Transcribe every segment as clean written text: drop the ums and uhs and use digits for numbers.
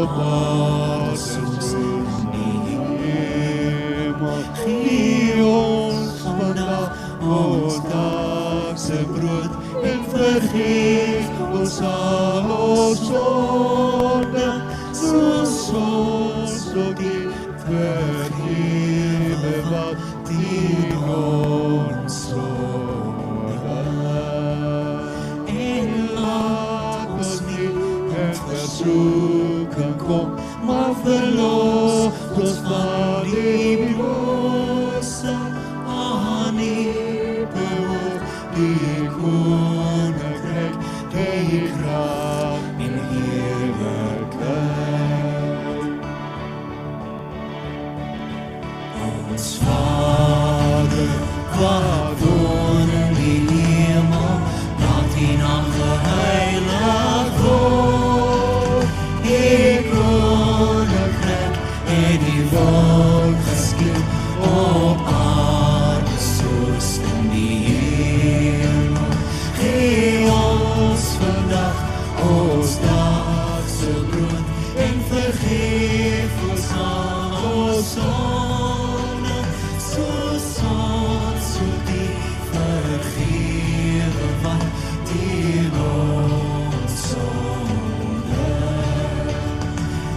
op aarde soos in die hemel. Gee ons vandag ons daagse brood en vergeef ons al ons sonde, soos ons ook vergewe wat teen ons sonde. En laat ons nie in versoeking kom, maar verlos ons van die bose. Aan U behoort die koninkryk, die krag en heerlikheid. Ons Vader, wat woon in die hemel, laat U naam geheilig word. Die koninkryk het die volk geskiep op aarde soos in die hemel. Gee ons vandag ons daagse brood en vergeef ons al ons sonde, soos ons ook vergewe wat teen ons sonde.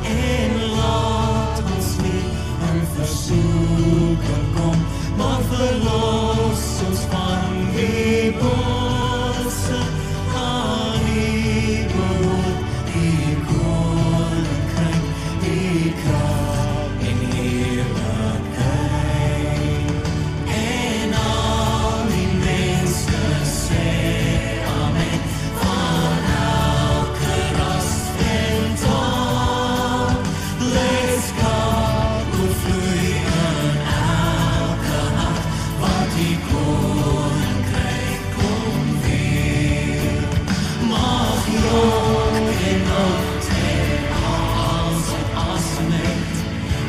En laat ons nie in versoeking kom, maar verlos ons van die bose. Aan U behoort die koninkryk, die krag en heerlikheid. En al die mense sê amen, van elke ras en taal. Blydskap oorvloei in elke hart, want die koninkryk kom weer. Mag jong en oud en als het asem het,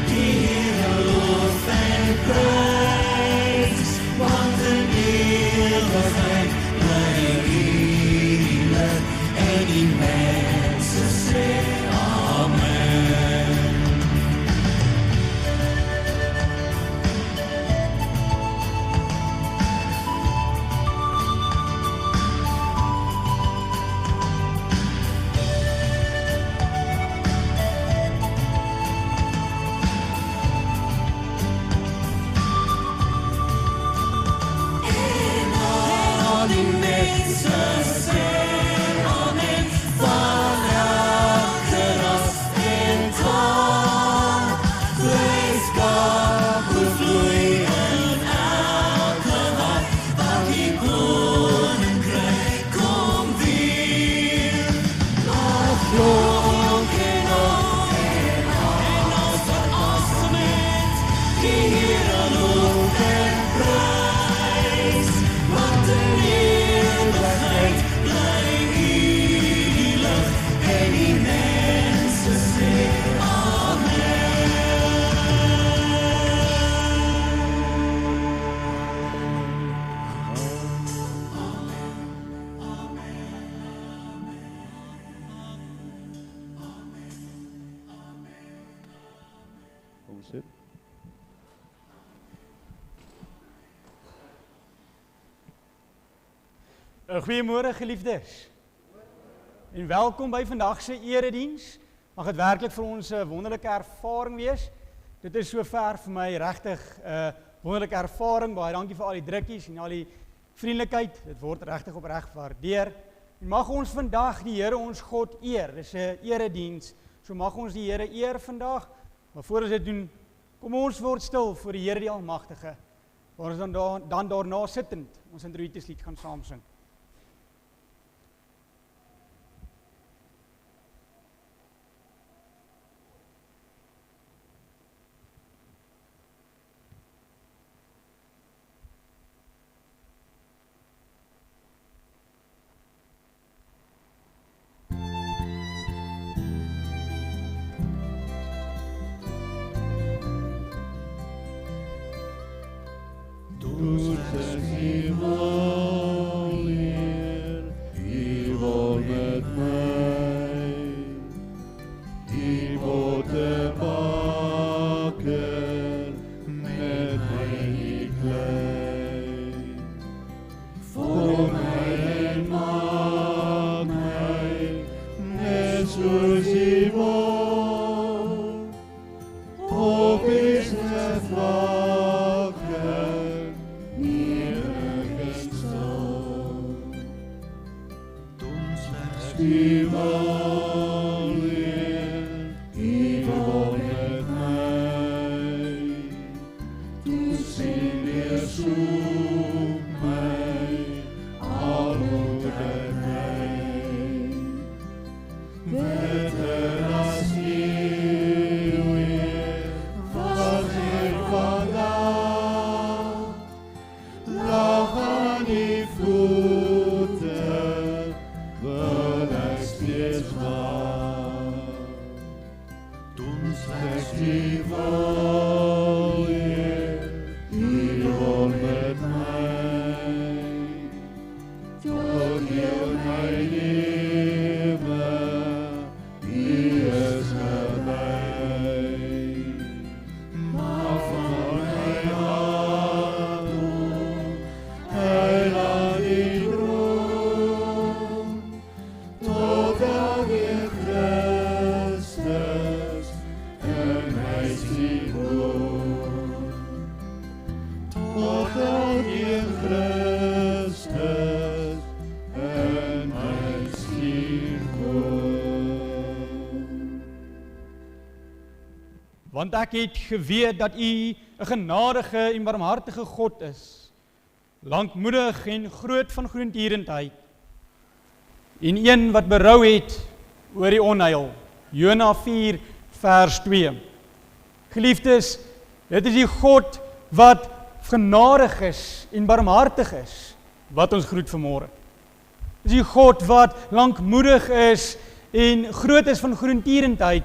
die Here loof en prys, want in ewigheid bly heilig, en die mense sê amen. Al die mense sê amen, van elke ras en taal. Blydskap oorvloei in elke hart, want die koninkryk kom weer. Mag jong en oud en als wat asem het, die Here loof en prys, want in ewigheid bly heilig, en die mense sê Kom sit. Goeiemôre geliefdes. En welkom by vandag se erediens. Mag dit werklik vir ons 'n wonderlike ervaring wees. Dit is sover vir my regtig 'n wonderlike ervaring. Baie dankie vir al die drukkies en al die vriendelikheid. Dit word regtig opreg gewaardeer. En mag ons vandag die Here ons God eer. Dis 'n erediens. So mag ons die Here eer vandag. Maar voor ons dit doen, kom ons word stil voor die Here die Almagtige. Waar ons dan daarna sittend ons introïtieslied gaan saam sing. Dulce Simón, die wil Heer, die wil met mij, tot heel mijn leven, die is nabij. Maar van mijn hart, hij laat die droom, totdat weer Christus en hij ziet woon. Totdat weer Christus en hij ziet woon. Want ek het geweet dat U 'n genadige en barmhartige God is, lankmoedig en groot van goedertierenheid, en een wat berou het oor die onheil. Jona 4 vers 2. Geliefdes, dit is die God wat genadig is en barmhartig is, wat ons groet vanmôre. Dit is die God wat lankmoedig is en groot is van goedertierenheid,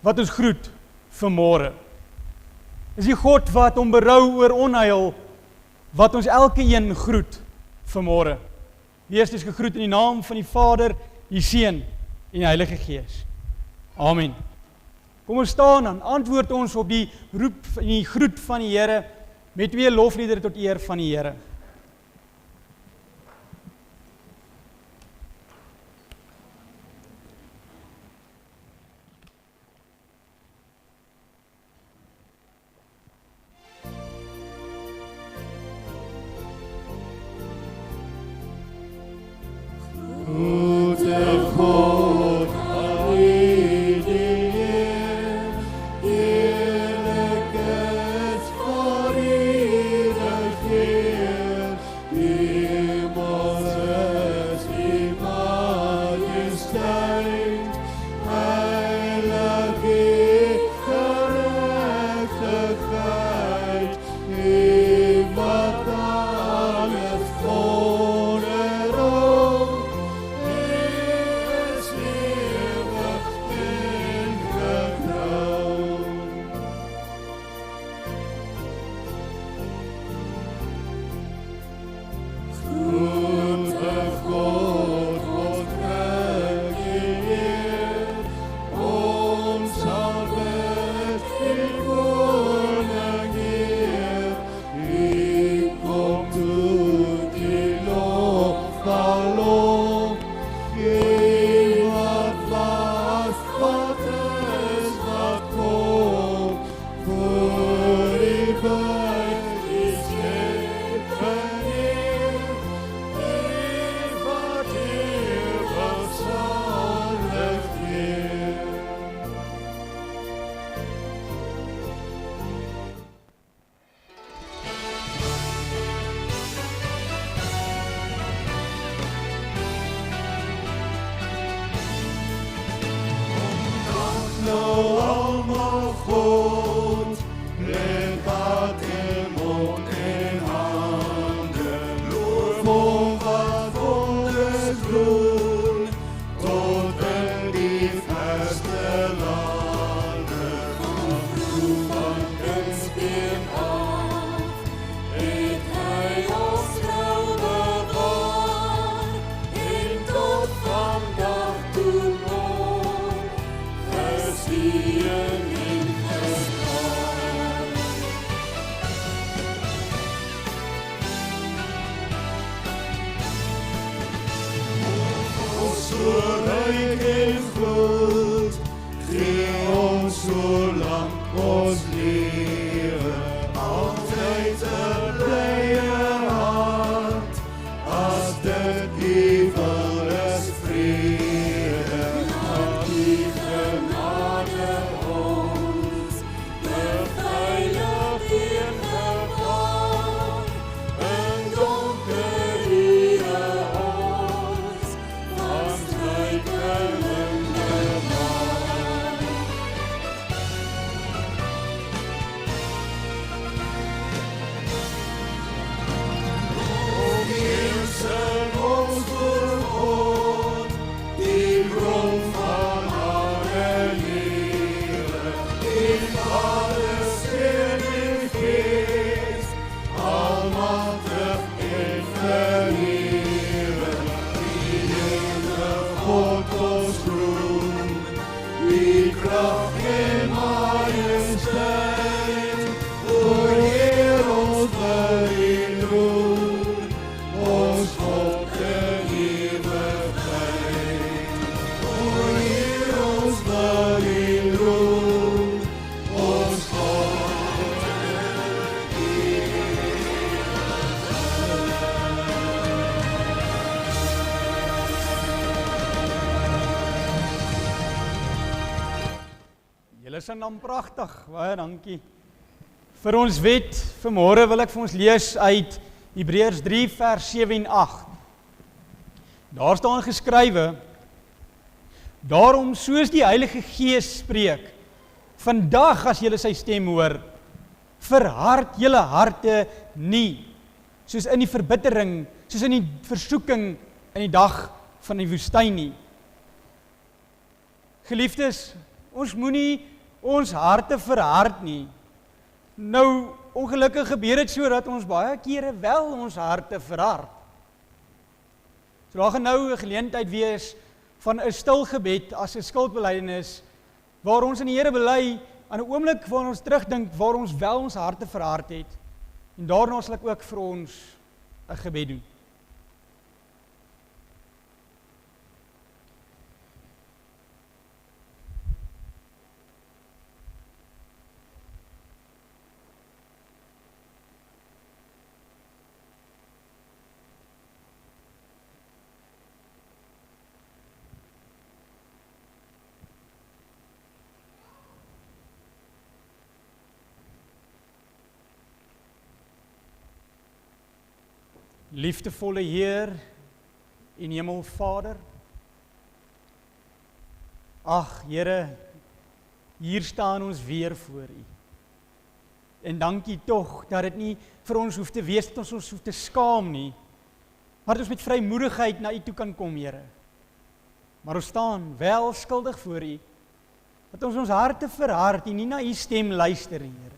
wat ons groet vanmôre. Dit is die God wat om berou oor onheil, wat ons elke een groet vanmôre. Wees dus gegroet in die naam van die Vader, die Seun en die Heilige Gees. Amen. Kom ons staan dan, antwoord ons op die roep en die groet van die Here met 2 lofliedere tot eer van die Here. Goede God, al die Heer, heerlijk is voor ieder keer. Immers is die majesteit, heilig is gerechtigheid, iemand alles voor erom. Is eeuwig ingetrouwd. Goede God, wordt geëerd, ons arbeid in Koning Heer. Ik kom toe die lofballon, geen wat was, wat is, wat komt, voor die buit die schepen Heer, die wat eeuwig zalig Heer. Nou allemaal goed, leg hart en mond en handen, loof om wat wonders doen, tot in die verste landen, van vroeg van kindsbeen af, het hy ons trouw bewaar, en tot vandag toe nog, gesien en gespaar. Ons so ryk en goed, gee ons solang ons lewe, altyd 'n blye hart, as dit ewig is vrede, dat die genade ons beveilig en bewaar, in donker ure ons van struikeling bewaar. Julle is dan pragtig, baie dankie. Vir ons wet, vanmôre wil ek vir ons lees uit Hebreërs 3 vers 7 en 8. Daar staan geskrywe, daarom soos die Heilige Gees spreek, vandag as julle sy stem hoor, verhard julle harte nie, soos in die verbittering, soos in die versoeking in die dag van die woestyn nie. Geliefdes, ons moenie ons harte verhard nie. Nou, ongelukkig gebeur dit so dat ons baie kere wel ons harte verhard. So daar gaan nou 'n geleentheid wees van 'n stil gebed as 'n skuldbelydenis, waar ons in die Here bely, aan 'n oomblik waar ons terugdink waar ons wel ons harte verhard het. En daarna sal ek ook vir ons 'n gebed doen. Liefdevolle Heer en Hemelvader, ag Here, hier staan ons weer voor U. En dankie tog dat dit nie vir ons hoef te wees dat ons hoef te skaam nie, maar dat ons met vrymoedigheid na U toe kan kom, Here. Maar ons staan wel skuldig voor U, dat ons harte verhard en nie na U stem luister, Here.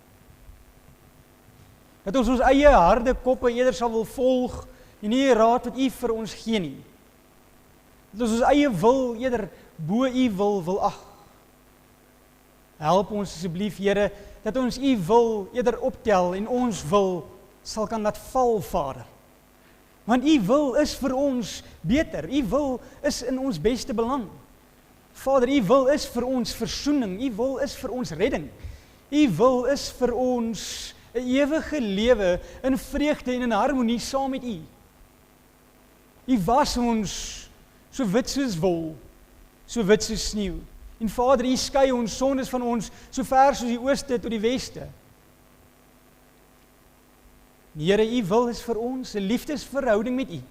Dat ons eie harde koppe eerder sal wil volg en nie die raad wat U vir ons gee nie. Dat ons eie wil eerder bo U wil ag. Help ons asseblief, Here, dat ons U wil eerder optel en ons wil sal kan laat val, Vader. Want U wil is vir ons beter. U wil is in ons beste belang. Vader, U wil is vir ons versoening. U wil is vir ons redding. U wil is vir ons 'n ewige lewe in vreugde en in harmonie saam met U. U was ons so wit soos wol, so wit soos sneeu. En Vader, U skei ons sondes van ons so ver soos die ooste tot die weste. Here, U wil is vir ons 'n liefdesverhouding met U.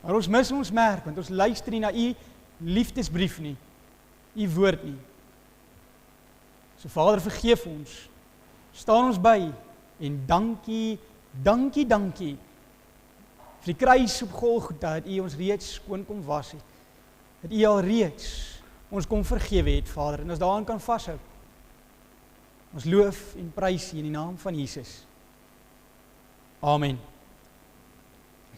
Maar ons mis ons merk, want ons luister nie na U liefdesbrief nie, U woord nie. So Vader, vergeef ons. Staan ons by en dankie vir die kruis op Golgotha, dat U ons reeds skoon kom was het. Dat U al reeds ons kom vergewe het, Vader, en ons daaraan kan vashou. Ons loof en prys U in die naam van Jesus. Amen.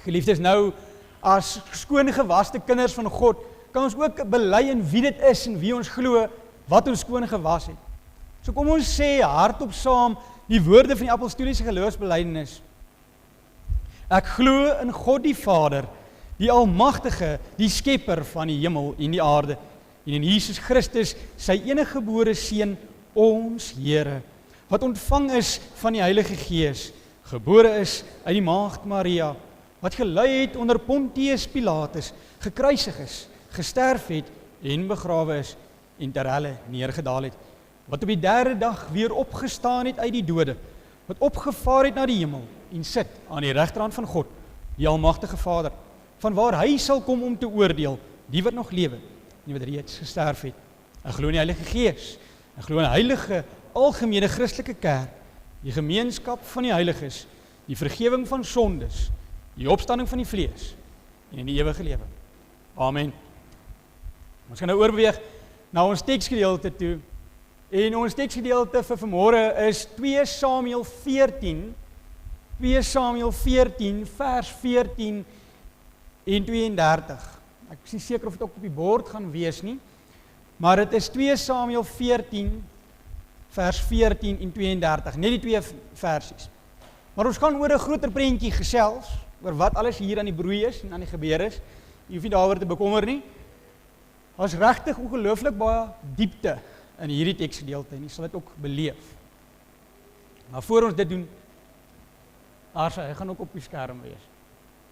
Geliefdes, nou as skoon gewaste kinders van God, kan ons ook bely in wie dit is en wie ons glo wat ons skoon gewas het. So kom ons sê hardop saam die woorde van die apostoliese geloofsbelijdenis. Ek glo in God die Vader, die Almagtige, die Skepper van die hemel en die aarde, en in Jesus Christus, sy eniggebore Seun, ons Here, wat ontvang is van die Heilige Gees, gebore is uit die Maagd Maria, wat gelei het onder Pontius Pilatus, gekruisig is, gesterf het en begrawe is, en ter helle neergedaal het, wat op die derde dag weer opgestaan het uit die dode, wat opgevaar het na die hemel, en sit aan die regterhand van God, die Almagtige Vader, van waar hy sal kom om te oordeel, die wat nog lewe, en wat reeds gesterf het. Ek glo in die Heilige Gees, ek glo in 'n heilige, algemene Christelike kerk, die gemeenskap van die heiliges, die vergewing van sondes, die opstanding van die vlees, en in die ewige lewe. Amen. Ons gaan nou oorbeweeg na ons teksgedeelte toe, en ons teksgedeelte vir vanmôre is 2 Samuel 14, vers 14 en 32. Ek is nie seker of dit ook op die bord gaan wees nie, maar dit is 2 Samuel 14, vers 14 en 32, net die 2 versies. Maar ons gaan oor 'n groter prentjie gesels, oor wat alles hier aan die broei is en aan die gebeur is. Jy hoef nie daaroor te bekommer nie. Daar's regtig ongelooflik baie diepte in hierdie teksgedeelte en jy sal dit ook beleef. Maar voor ons dit doen, hy gaan ook op die skerm wees.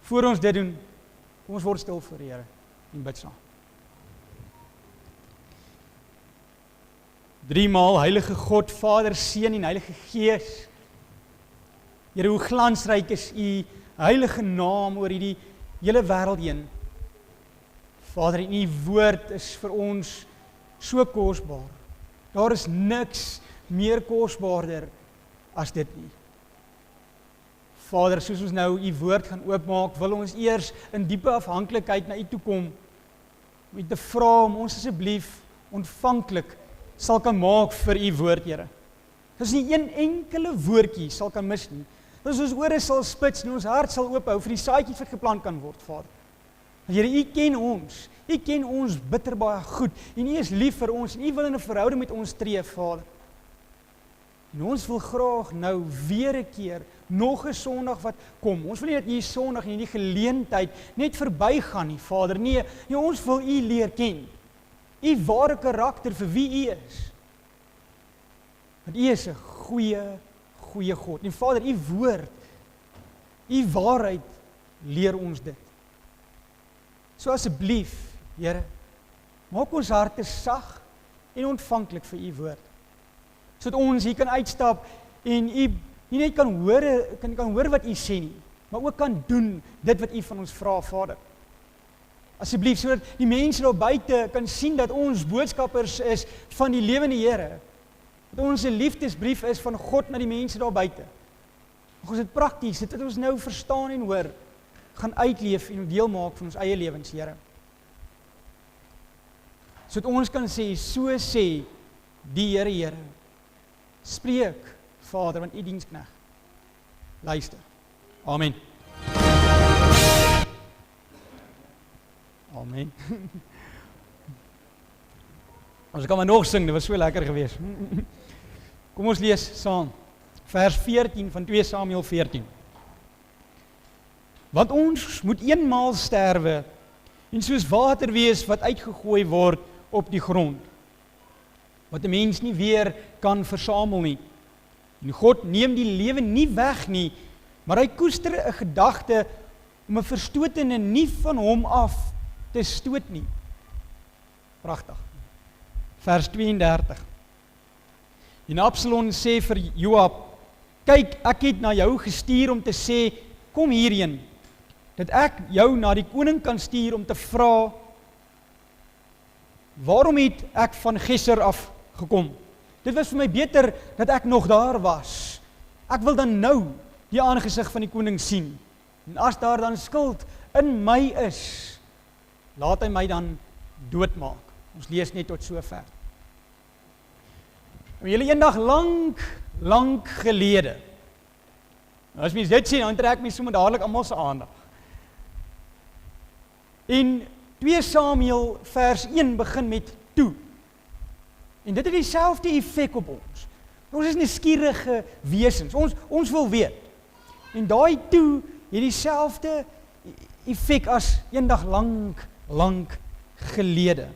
Voor ons dit doen, kom ons word stil voor die Here en bid saam. Driemaal Heilige God, Vader, Seun en Heilige Gees. Here, hoe glansryk is U heilige naam oor hierdie hele wêreld heen. Vader, en U woord is vir ons so kosbaar. Daar is niks meer kosbaarder as dit nie. Vader, soos ons nou U woord gaan oopmaak, wil ons eers in diepe afhanklikheid na U toe kom, om U te vra om ons asseblief ontvanklik sal kan maak vir U woord, Here. Dis nie een enkele woordjie sal kan mis nie. Dis ons ore sal spits en ons hart sal oophou vir die saadjies wat geplant kan word, Vader. Here, U ken ons bitter baie goed, en U is lief vir ons, en U wil in 'n verhouding met ons tree, Vader. En ons wil graag nou weer 'n keer, nog 'n Sondag wat kom. Ons wil nie dat hierdie Sondag en hierdie geleentheid net verbygaan nie, Vader. Nee, ons wil U leer ken. U ware karakter vir wie U is. Want U is 'n goeie God. En Vader, U woord, U waarheid leer ons dit. So asseblief, Here, maak ons harte sag en ontvanklik vir U woord. Sodat ons hier kan uitstap en U nie net kan hoor wat U sê nie, maar ook kan doen dit wat U van ons vra, Vader. Asseblief, sodat die mense daar buite kan sien dat ons boodskappers is van die lewende Here. Dat ons 'n liefdesbrief is van God na die mense daar buite. Ons dit prakties, dit wat ons nou verstaan en hoor, gaan uitleef en deel maak van ons eie lewens, Here. Sodat ons kan sê, so sê die Here. Spreek, Vader, want U diensknegt. Luister. Amen. Amen. Ons kan maar nog sing, dit was so lekker geweest. Kom ons lees saam. Vers 14 van 2 Samuel 14. Want ons moet eenmaal sterwe en soos water wees wat uitgegooi word op die grond, wat 'n mens nie weer kan versamel nie. En God neem die lewe nie weg nie, maar hy koester 'n gedagte om 'n verstotene nie van hom af te stoot nie. Pragtig. Vers 32. En Absalom sê vir Joab, kyk, ek het na jou gestuur om te sê, kom hierheen, dat ek jou na die koning kan stuur om te vra, waarom het ek van Gesser af gekom? Dit was vir my beter dat ek nog daar was. Ek wil dan nou die aangesig van die koning sien. En as daar dan skuld in my is, laat hy my dan doodmaak. Ons lees net tot sover. Julle eendag lank gelede. As mens dit sien, dan trek mens sommer dadelik almal se aandag. In 2 Samuel vers 1 begin met toe. En dit het dieselfde effek op ons. Ons is nuuskierige wesens. Ons wil weet. En daai toe het dieselfde effek as eendag lank gelede.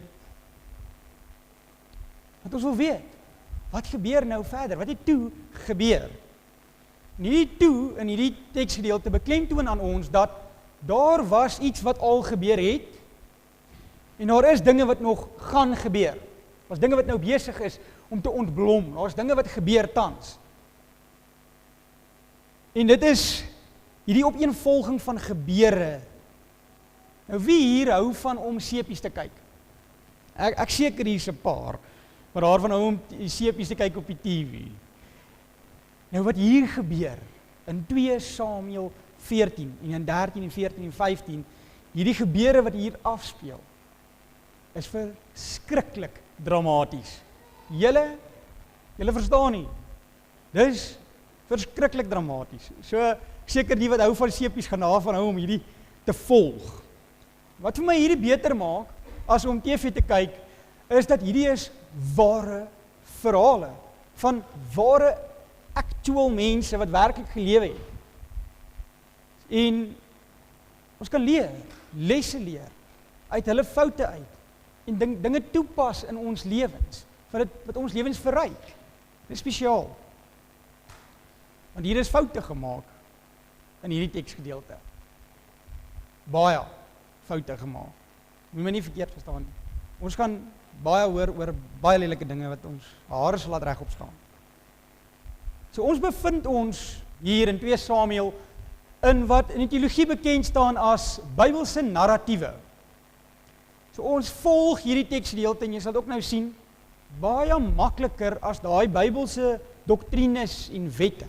Want ons wil weet, wat gebeur nou verder? Wat het toe gebeur? En hierdie toe in hierdie teksgedeelte beklemtoon aan ons dat daar was iets wat al gebeur het en daar is dinge wat nog gaan gebeur. Daar's dinge wat nou besig is om te ontblom. Daar's dinge wat gebeur tans. En dit is hierdie opeenvolging van gebeure. Nou wie hier hou van om seepies te kyk? Ek seker hier's 'n paar wat daarvan hou om die seepies te kyk op die TV. Nou wat hier gebeur in 2 Samuel 14 en in 13 en 14 en 15, hierdie gebeure wat hier afspeel, is verskriklik dramaties. Julle verstaan nie. Dis verskriklik dramaties. So seker die wat hou van seepies gaan daarvan hou om hierdie te volg. Wat vir my hierdie beter maak as om TV te kyk, is dat hierdie is ware verhale van ware actual mense wat werklik gelewe het. En ons kan lesse leer uit hulle foute uit en dinge toepas in ons lewens, wat ons lewens verryk. Dit is spesiaal. Want hier is foute gemaak in hierdie teksgedeelte. Baie foute gemaak. Moet my nie verkeerd verstaan nie. Ons gaan baie hoor oor baie lelike dinge wat ons hare sal laat regop staan. So ons bevind ons hier in 2 Samuel in wat in die teologie bekend staan as Bybelse narratiewe. So ons volg hierdie teksgedeelte en jy sal dit ook nou sien, baie makliker as daai Bybelse doktrines en wette.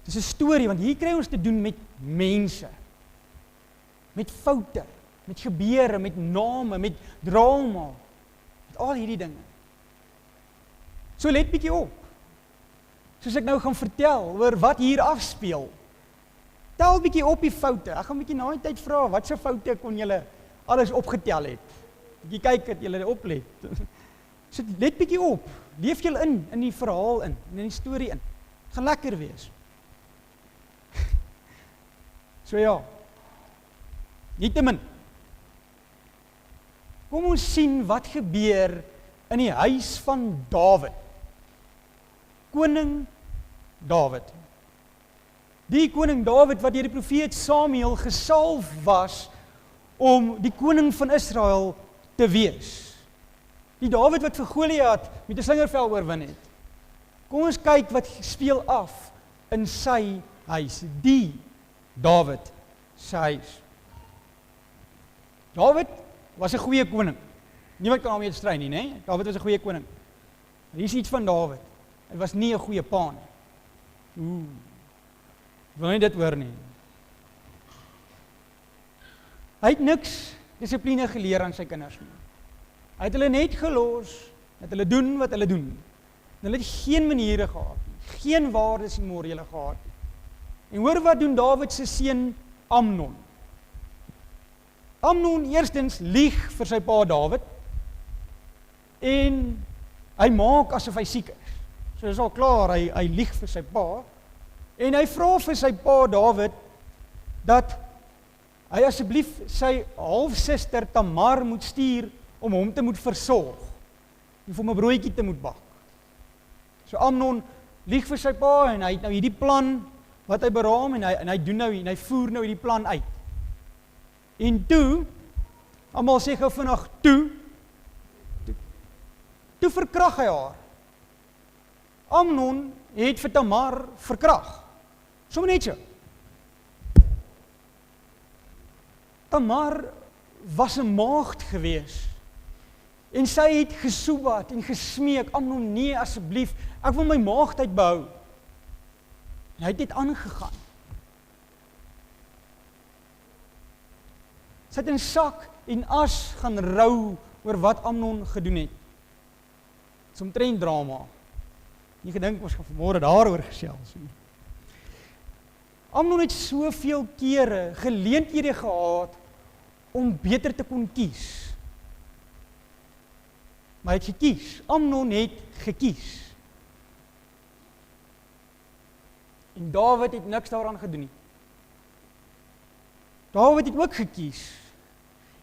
Dit is 'n storie, want hier kry ons te doen met mense, met foute, met gebeure, met name, met drama, met al hierdie dinge. So let bietjie op. Soos ek nou gaan vertel oor wat hier afspeel. Tel bietjie op die foute. Ek gaan bietjie na die tyd vra, wat se foute kon julle alles opgetel het? Bietjie kyk dat julle oplet. So let bietjie op. Leef julle in die verhaal in die storie in. Het gaan lekker wees. So ja. Nietemin. Kom ons sien wat gebeur in die huis van Dawid. Koning Dawid. Die koning Dawid wat deur die profeet Samuel gesalf was om die koning van Israel te wees. Die Dawid wat vir Goliat met 'n slingervel oorwin het. Kom ons kyk wat speel af in sy huis. Die Dawid se huis. Dawid was 'n goeie koning. Niemand kan daarmee stry nie, né? Dawid was 'n goeie koning. Hier is iets van Dawid. Hy was nie 'n goeie pa nie. Wil nie dit hoor nie. Hy het niks dissipline geleer aan sy kinders nie. Hy het hulle net gelos, dat hulle doen wat hulle doen. Hulle het geen maniere gehad nie, geen waardes en morele gehad nie. En hoor wat doen Dawid se seun Amnon. Amnon eerstens lieg vir sy pa Dawid en hy maak asof hy siek is. So dis al klaar, hy lieg vir sy pa en hy vra vir sy pa Dawid dat hy asseblief sy halfsuster Tamar moet stuur om hom te moet versorg en vir hom 'n broodjie te moet bak. So Amnon lieg vir sy pa en hy het nou hierdie plan wat hy beraam en hy doen nou en hy voer nou hierdie plan uit. En toe, almal sê gou vinnig toe verkrag hy haar. Amnon het vir Tamar verkrag. Sommer net so. Tamar was 'n maagd gewees. En sy het gesoebat en gesmeek, Amnon, nee asseblief, ek wil my maagdheid behou. En hy het net aangegaan. Sy het in sak en as gaan rou oor wat Amnon gedoen het. Dit is omtrent drama. Nie gedink ons gaan vanmôre daaroor gesels nie. Amnon het soveel kere geleenthede gehad om beter te kon kies. Maar hy het gekies. Amnon het gekies. En Dawid het niks daaraan gedoen nie. Dawid het ook gekies.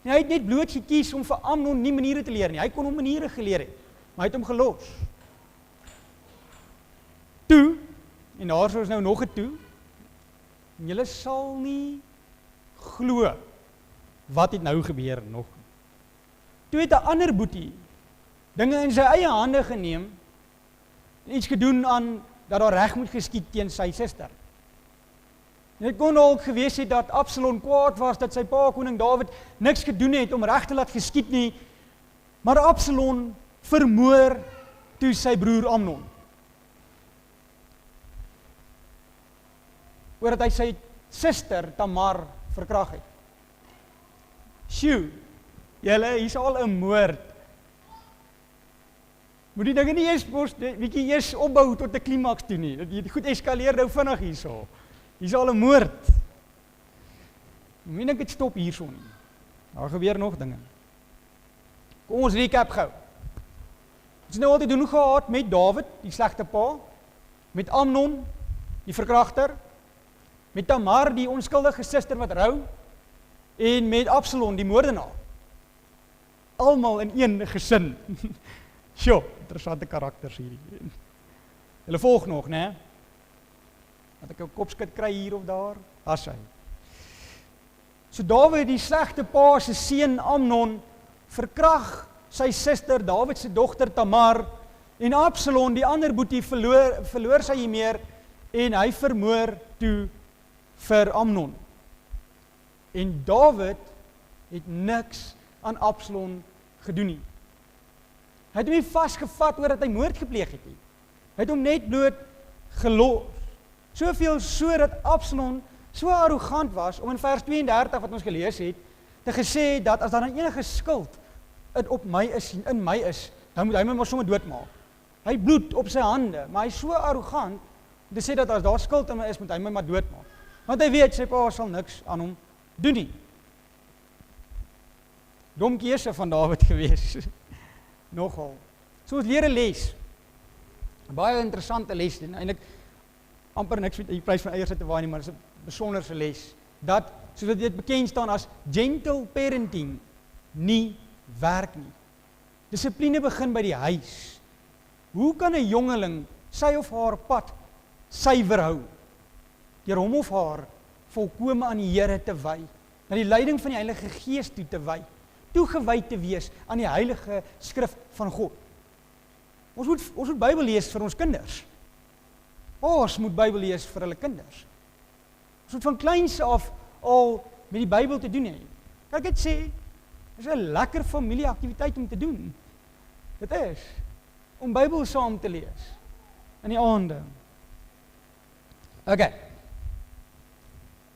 En hy het net bloot gekies om vir Amnon nie maniere te leer nie. Hy kon hom maniere geleer het, maar hy het hom gelos. Toe, en daar is nou nog 'n toe, en julle sal nie glo wat het nou gebeur nog. Toe het 'n ander boetie dinge in sy eie hande geneem en iets gedoen aan dat daar reg moet geskied teen sy suster. En dit kon ook gewees het dat Absalom kwaad was dat sy pa koning Dawid niks gedoen het om reg te laat geskied nie, maar Absalom vermoor toe sy broer Amnon. Oordat hy sy suster Tamar verkrag het. Sjoe, julle, hier's al 'n moord. Moet die dinge nie eers opbou tot 'n klimaks toe nie. Dit goed eskaleer nou vinnig hierso. Hier's al 'n moord. Moet ek dit stop hierso nie. Daar gebeur nog dinge. Kom ons recap gou. Ons het nou al te doen gehad met Dawid, die slegte pa, met Amnon, die verkragter, met Tamar, die onskuldige suster wat rou, en met Absalom, die moordenaar. Almal in een gesin. Sjoe, interessante karakters hierdie. Hulle volg nog, né? Dat ek 'n kopskud kry hier of daar, as hy. So Dawid, die slegte pa se seun Amnon, verkrag sy suster, Dawid se dogter Tamar, en Absalom, die ander boetie, verloor sy nie meer, en hy vermoor toe vir Amnon. En Dawid het niks aan Absalom gedoen nie. Hy het hom nie vasgevat oor dat hy moord gepleeg het nie. Hy het hom net bloot gelos. Soveel so dat Absalom so arrogant was, om in vers 32 wat ons gelees het, te gesê dat as daar dan enige skuld in my is, dan moet hy my maar sommer doodmaak. Hy bloed op sy hande, maar hy is so arrogant, om te sê dat as daar skuld in my is, moet hy my maar doodmaak. Want hy weet, sy pa sal niks aan hom doen nie. Dom keuse van Dawid gewees. Nogal. So ons leer 'n les. 'n Baie interessante les, en eintlik amper niks met die prys van eiers te waai nie, maar dit is 'n besonderse les, dat, soos wat dit bekend staan as gentle parenting, nie werk nie. Dissipline begin by die huis. Hoe kan 'n jongeling sy of haar pad suiwer hou? Deur hom of haar volkome aan die Here te wy, na die leiding van die Heilige Gees toe te wy, toegewy te wees aan die heilige skrif van God. Ons moet Bybel lees vir ons kinders. Ons moet Bybel lees vir hulle kinders. Ons moet van kleins af al met die Bybel te doen hê. Kan ek dit sê? Dit is 'n lekker familieaktiwiteit om te doen. Dit is om Bybel saam te lees in die aande. Okay.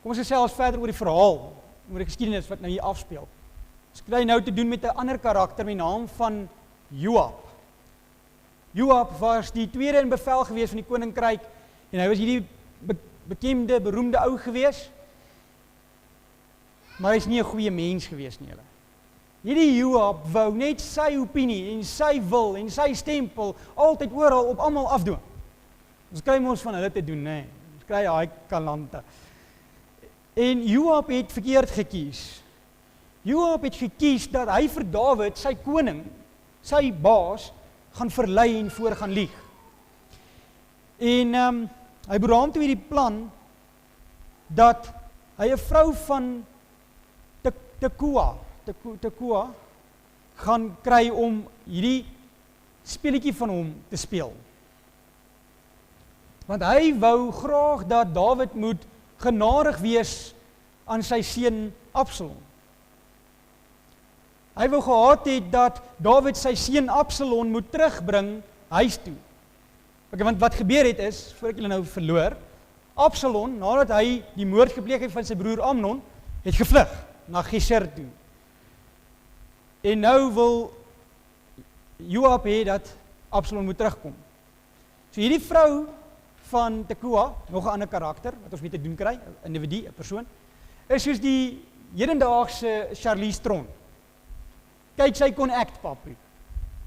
Kom ons gesels verder oor die verhaal, oor die geskiedenis wat nou hier afspeel. Ons kry nou te doen met 'n ander karakter met die naam van Joab. Joab was die tweede in bevel gewees van die koninkryk, en hy was hierdie bekende, beroemde ou gewees, maar hy is nie 'n goeie mens gewees nie, julle. Hierdie Joab wou net sy opinie en sy wil en sy stempel altyd oral op almal afdoen. Ons kry ons van hulle te doen, nee. Ons kry daai kalante. En Joab het verkeerd gekies. Joab het gekies dat hy vir Dawid, sy koning, sy baas, gaan verlei en voor gaan lieg. En hy beraam toe hierdie plan dat hy 'n vrou van Tekoa gaan kry om hierdie speletjie van hom te speel. Want hy wou graag dat Dawid moet genadig wees aan sy seun Absalom. Hy wou gehad het dat Dawid sy seun Absalom moet terugbring huis toe. Okay, want wat gebeur het is, voor ek julle nou verloor, Absalom, nadat hy die moord gepleeg het van sy broer Amnon, het gevlug na Geser toe. En nou wil Joab hê dat Absalom moet terugkom. So hierdie vrou van Tekoa, nog 'n ander karakter wat ons mee te doen kry, 'n individu, 'n persoon, is soos die hedendaagse Charlize Theron. Kyk, sy kon act, papie.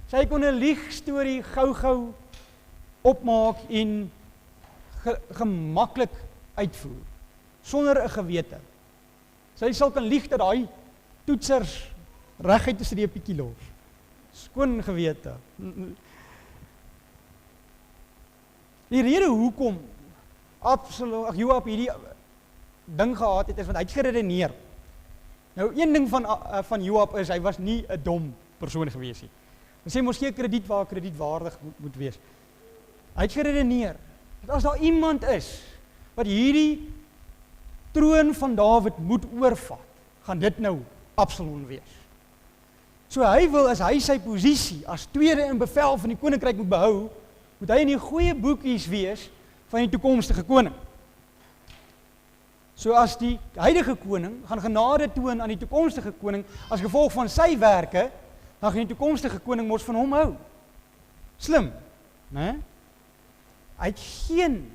Sy kon 'n liegstorie gou-gou opmaak en gemaklik uitvoer, sonder 'n gewete. Sy sal kan lieg dat daai toetsers reguit 'n streepietjie los. Skoon gewete. Die rede hoekom Joab hierdie ding gehad het, is want hy het geredeneer. Nou, een ding van Joab is, hy was nie 'n dom persoon gewees nie. Ons sê mos gee krediet waar kredietwaardig moet wees. Hy het geredeneer, dat as daar iemand is, wat hierdie troon van Dawid moet oorvat, gaan dit nou Absalom wees. So hy wil, as hy sy posisie as tweede in bevel van die koninkryk moet behou, moet hy in die goeie boekies wees van die toekomstige koning. So as die huidige koning gaan genade toon aan die toekomstige koning as gevolg van sy werke, dan gaan die toekomstige koning mos van hom hou. Slim, né? Hy het geen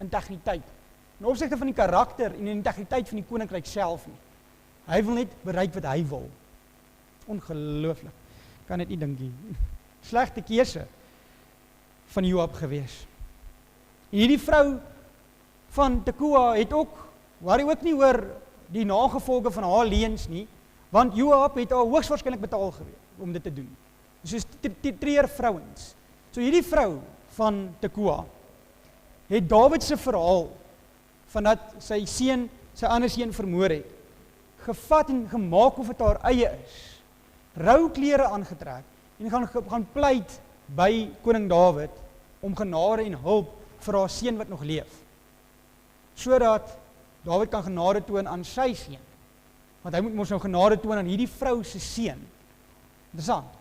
integriteit in opsigte van die karakter en die integriteit van die koninkryk self nie. Hy wil net bereik wat hy wil. Ongelooflik. Kan dit nie dink nie. Slegte keuse van Joab gewees. En hierdie vrou van Tekoa het ook, worry ook nie oor die nagevolge van haar leuns nie, want Joab het haar hoogstwaarskynlik betaal gewees om dit te doen. Soos treer vrouens. So hierdie vrou van Tekoa het Dawid se verhaal van dat sy ander seun vermoor het, gevat en gemaak of dit haar eie is, rouklere aangetrek en gaan pleit by koning Dawid om genade en hulp vir haar seun wat nog leef, sodat Dawid kan genade toon aan sy seun, want hy moet mos nou genade toon aan hierdie vrou se seun. Interessant,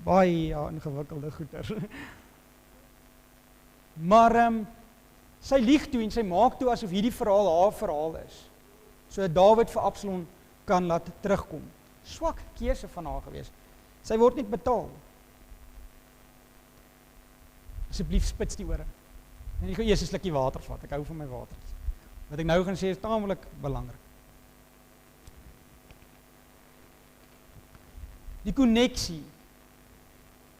baie ingewikkelde goeters. Maar sy lieg toe en sy maak toe asof hierdie verhaal haar verhaal is, sodat Dawid vir Absalom kan laat terugkom. Swak keuse van haar gewees. Sy word net betaal. Asseblief spits die ore. En ek gaan eers 'n slukkie water vat. Ek hou van my water. Wat ek nou gaan sê is taamlik belangrik. Die koneksie.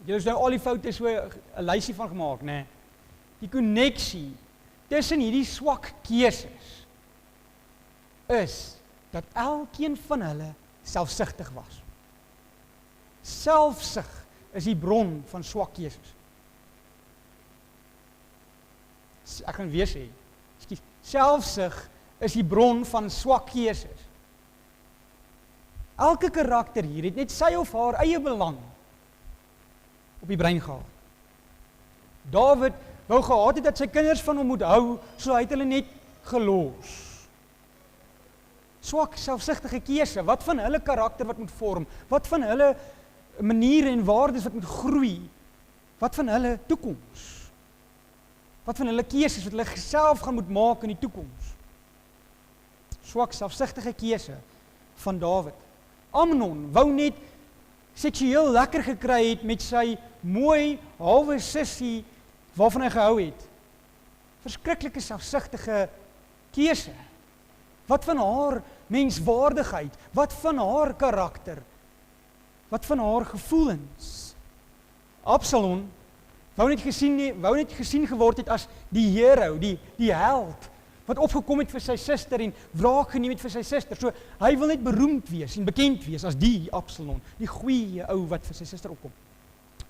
Jy het nou al die foute so 'n lysie van gemaak, né? Nee. Die koneksie tussen hierdie swak keuses is dat elkeen van hulle selfsugtig was. Selfsug is die bron van swak keuses. Ek gaan weer sê, selfsug is die bron van swak keuses. Elke karakter hier het net sy of haar eie belang op die brein gehad. Dawid wou gehad het dat sy kinders van hom moet hou, so hy het hulle net gelos. Swak, selfsugtige keuse, wat van hulle karakter wat moet vorm, wat van hulle maniere en waardes wat moet groei, wat van hulle toekoms, wat van hulle keuses wat hulle self gaan moet maak in die toekoms. Swak, selfsugtige keuse van Dawid. Amnon wou net seksueel lekker gekry het met sy mooi halwe sussie waarvan hy gehou het. Verskriklike selfsugtige keuse. Wat van haar menswaardigheid? Wat van haar karakter? Wat van haar gevoelens? Absalom wou net gesien geword het as die hero, die held, wat opgekom het vir sy suster en wraak geneem het vir sy suster. So hy wil net beroemd wees en bekend wees as die Absalom, die goeie ou wat vir sy suster opkom.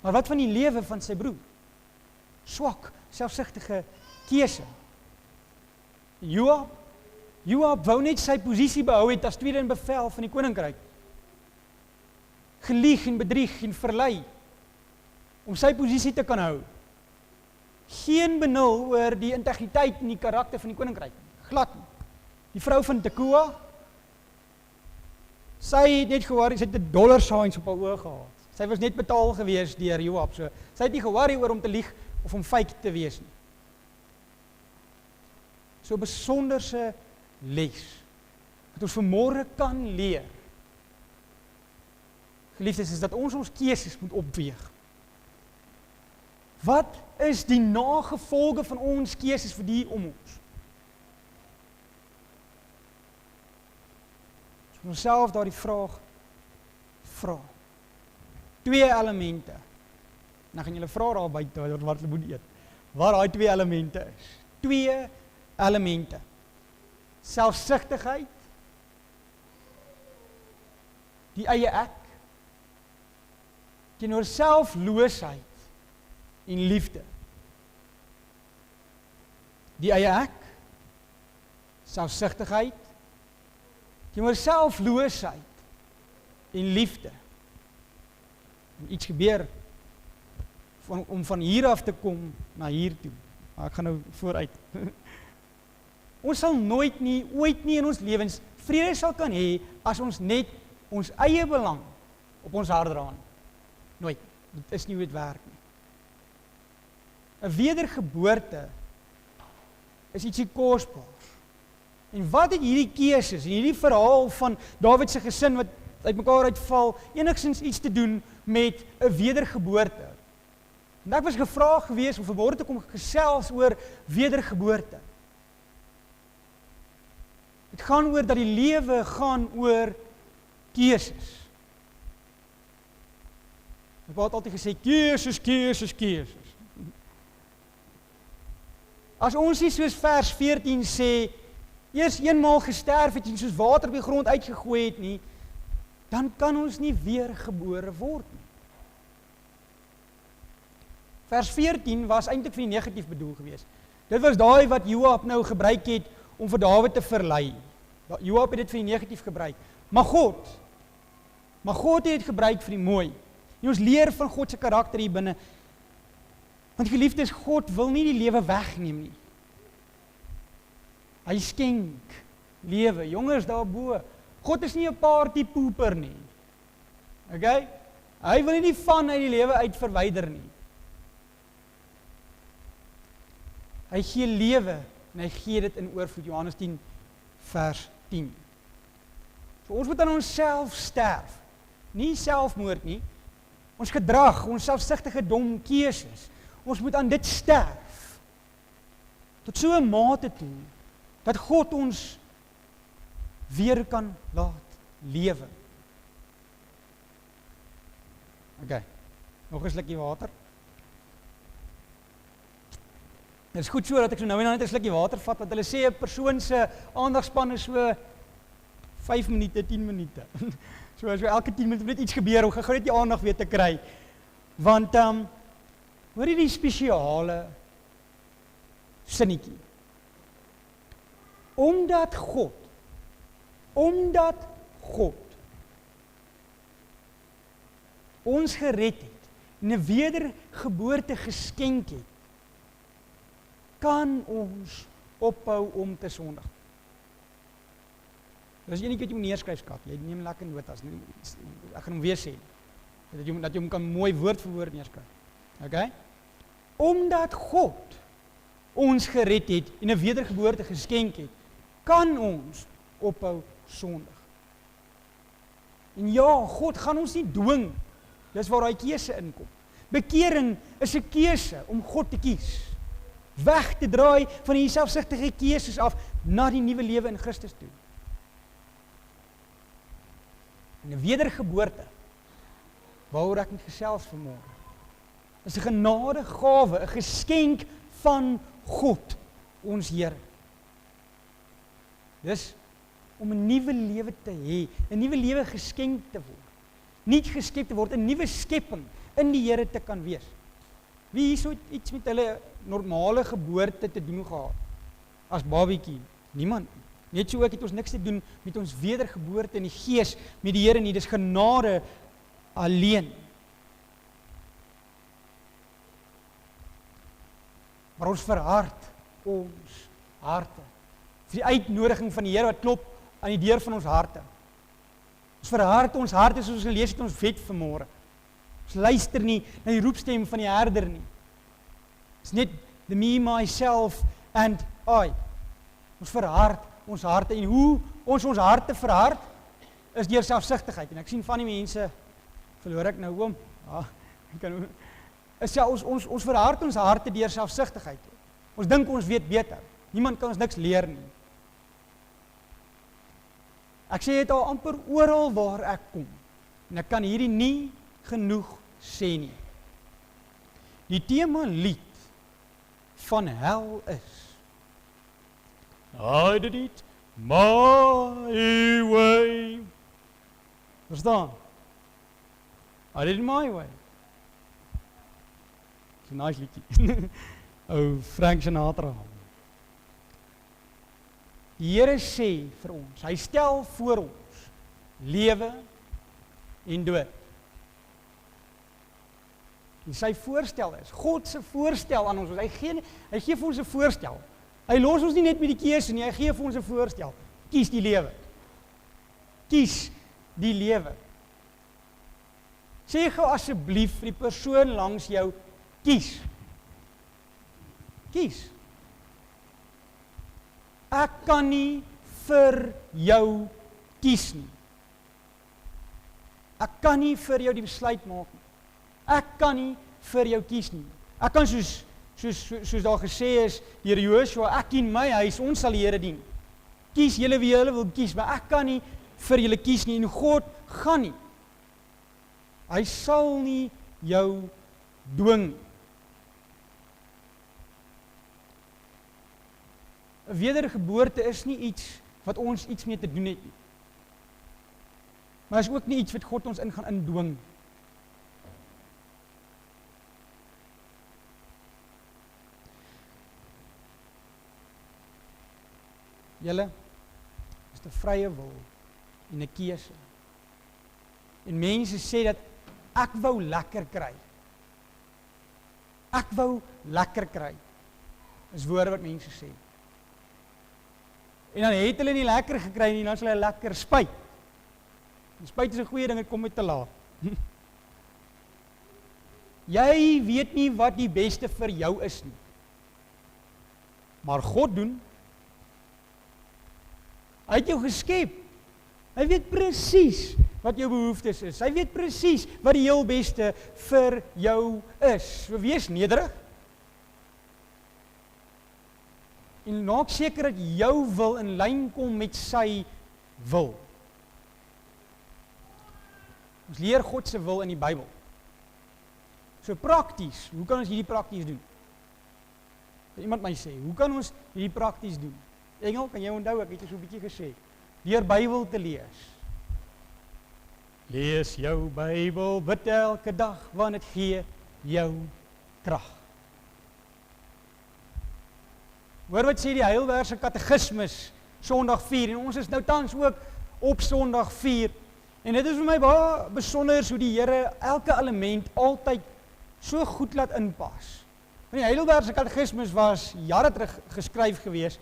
Maar wat van die lewe van sy broer? Swak, selfsugtige keuse. Joab wou net sy posisie behou het as tweede in bevel van die koninkryk. Gelieg en bedrieg en verlei om sy posisie te kan hou. Geen benul oor die integriteit en die karakter van die koninkryk. Glad nie. Die vrou van Tekoa, sy het net geworry, sy het 'n dollar signs op haar oë gehad. Sy was net betaal gewees deur Joab, so sy het nie geworry oor om te lieg of om fake te wees nie. So 'n besonderse les wat ons vanmôre kan leer. Geliefdes, is dat ons keuses moet opweeg. Wat is die nagevolge van ons keuses vir die om ons? Ons moet onsself daardie vraag vra. 2 elemente. Nou gaan julle vra daar buite wat hulle moet eet. Waar daai 2 elemente is. 2 elemente. Selfsugtigheid, die eie ek, teenoor selfloosheid en liefde. Die eie ek, selfsugtigheid, teenoor selfloosheid en liefde. En iets gebeur om van hier af te kom na hier toe. Maar ek gaan nou vooruit. Ons sal nooit nie, ooit nie in ons lewens vrede sal kan hê as ons net ons eie belang op ons hart dra. Nooit. Dit is nie hoe dit werk nie. 'n Wedergeboorte is ietsie kosbaar. En wat het hierdie keuses en hierdie verhaal van Dawid se gesin wat uitmekaar uitval, enigstens iets te doen met 'n wedergeboorte? En ek was gevra gewees om vanmôre te kom gesels oor wedergeboorte. Dit gaan oor dat die lewe gaan oor keuses. Ek het altyd gesê keuses. As ons nie soos vers 14 sê, eers eenmaal gesterf het en soos water op die grond uitgegooi het nie, dan kan ons nie weer gebore word nie. Vers 14 was eintlik vir die negatief bedoel geweest. Dit was daai wat Joab nou gebruik het om vir Dawid te verlei. Joab het dit vir die negatief gebruik. Maar God het dit gebruik vir die mooi. En ons leer van God se karakter hier binne. Want geliefdes, God wil nie die lewe wegneem nie. Hy skenk lewe. Jonges daarbo, God is nie 'n party pooper nie. Okay? Hy wil nie die van uit die lewe uit verwyder nie. Hy gee lewe en hy gee dit in oorvloed. Johannes 10 vers 10. So ons moet aan onsself sterf. Nie selfmoord nie. Ons gedrag, ons selfsugtige dom keuses. Ons moet aan dit sterf. Tot so 'n mate toe dat God ons weer kan laat lewe. Okay. Nog 'n slukkie water. Dit is goed so dat ek so nou en dan net 'n slukkie water vat, want hulle sê 'n persoon se aandagspan is so 5 minute, 10 minute. So elke 10 minute moet iets gebeur om gou net die aandag weer te kry. Want hoor jy die spesiale sinnetjie? Omdat God ons gered het en 'n wedergeboorte geskenk het, kan ons ophou om te sondig. Dis enetjie wat jy moet neerskryf, skat. Jy neem lekker notas. Ek gaan hom weer sê. Dat jy hom kan mooi woord vir woord neerskryf. Okay? Omdat God ons gered het en 'n wedergeboorte geskenk het, kan ons ophou sondig. En ja, God gaan ons nie dwing. Dis waar daai keuse inkom. Bekering is 'n keuse om God te kies. Weg te draai van die selfsugtige keuses af na die nuwe lewe in Christus toe. En 'n wedergeboorte, waaroor ek met gesels vanmôre, is 'n genadegawe, 'n geskenk van God, ons Here. Dis om 'n nuwe lewe te hê, 'n nuwe lewe geskenk te word, nuut geskep te word, 'n nuwe skepping in die Here te kan wees. Wie hierso het iets met hulle normale geboorte te doen gehad as babietjie? Niemand. Net so ook het ons niks te doen met ons wedergeboorte in die Gees met die Here nie. Dis genade alleen. Maar ons verhard ons harte vir die uitnodiging van die Here wat klop aan die deur van ons harte. Ons verhard ons harte soos ons gelees het in ons wet vanmôre. Ons luister nie na die roepstem van die herder nie. It's net the me, myself and I. Ons verhard ons harte. En hoe ons harte verhard is deur selfsugtigheid. En ek sien van die mense, verloor ek nou oom? Ons verhard ons harte deur selfsugtigheid. Ons dink ons weet beter. Niemand kan ons niks leer nie. Ek sê dit al amper oral waar ek kom. En ek kan hierdie nie genoeg sê nie. Die tema lied van hel is I did it my way. Verstaan? I did it my way. Dis 'n nice liedjie. Ou Frank Sinatra. Die Here sê vir ons, hy stel voor ons lewe en dood. En sy voorstel is, God se voorstel aan ons, hy gee vir ons 'n voorstel. Hy los ons nie net met die keuse nie, hy gee vir ons 'n voorstel. Kies die lewe. Kies die lewe. Sê gou asseblief vir die persoon langs jou, kies. Kies. Ek kan nie vir jou kies nie. Ek kan nie vir jou die besluit maak nie. Ek kan nie vir jou kies nie. Ek kan soos daar gesê is deur Joshua, ek en my huis, ons sal die Here dien. Kies julle wie julle wil kies, maar ek kan nie vir julle kies nie en God gaan nie. Hy sal nie jou dwing nie. 'n Wedergeboorte is nie iets wat ons iets mee te doen het nie. Maar is ook nie iets wat God ons in gaan indwing. Julle is 'n vrye wil en 'n keuse. En mense sê dat ek wou lekker kry. Ek wou lekker kry. Dis woorde wat mense sê. En dan het hulle nie lekker gekry nie, dan is hulle lekker spyt. En spyt is 'n goeie ding, dit kom net te laat. Jy weet nie wat die beste vir jou is nie. Maar God doen. Hy het jou geskep. Hy weet presies wat jou behoeftes is. Hy weet presies wat die heel beste vir jou is. So wees nederig. En maak seker dat jou wil in lyn kom met sy wil. Ons leer God se wil in die Bybel. So prakties, hoe kan ons hierdie prakties doen? Iemand my sê, hoe kan ons hierdie prakties doen? Engel, kan jy onthou, ek het jou so 'n bietjie gesê. Deur Bybel te lees. Lees jou Bybel, bid elke dag, want dit gee jou krag. Hoor wat sê die Heidelbergse Katekismus, Sondag 4, en ons is nou tans ook op Sondag 4, en dit is vir my baie besonder hoe die Here elke element altyd so goed laat inpas. Want die Heidelbergse Katekismus was jare terug geskryf gewees,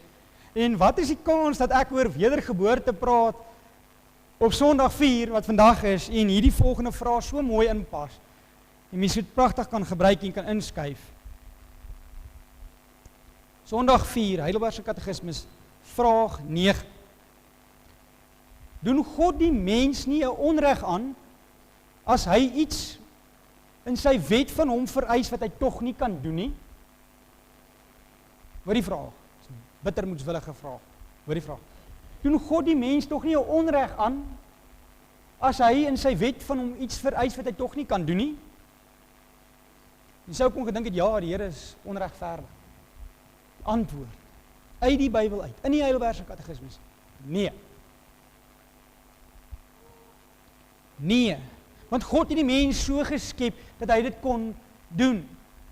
en wat is die kans dat ek oor wedergeboorte praat op Sondag 4, wat vandag is, en hierdie volgende vraag so mooi inpas, en mens dit pragtig kan gebruik en kan inskuif. Sondag 4, Heidelbergse Katekismus, vraag 9. Doen God die mens nie 'n onreg aan, as hy iets in sy wet van hom vereis wat hy tog nie kan doen nie? Hoor die vraag, bitter moedswillige vraag, hoor die vraag. Doen God die mens tog nie 'n onreg aan, as hy in sy wet van hom iets vereis wat hy tog nie kan doen nie? Jy sou kon gedink het, ja, die Here is onregverdig. Antwoord, uit die Bybel uit, in die Heidelbergse Katekismus, nee. Nee, want God het die mens so geskep, dat hy dit kon doen.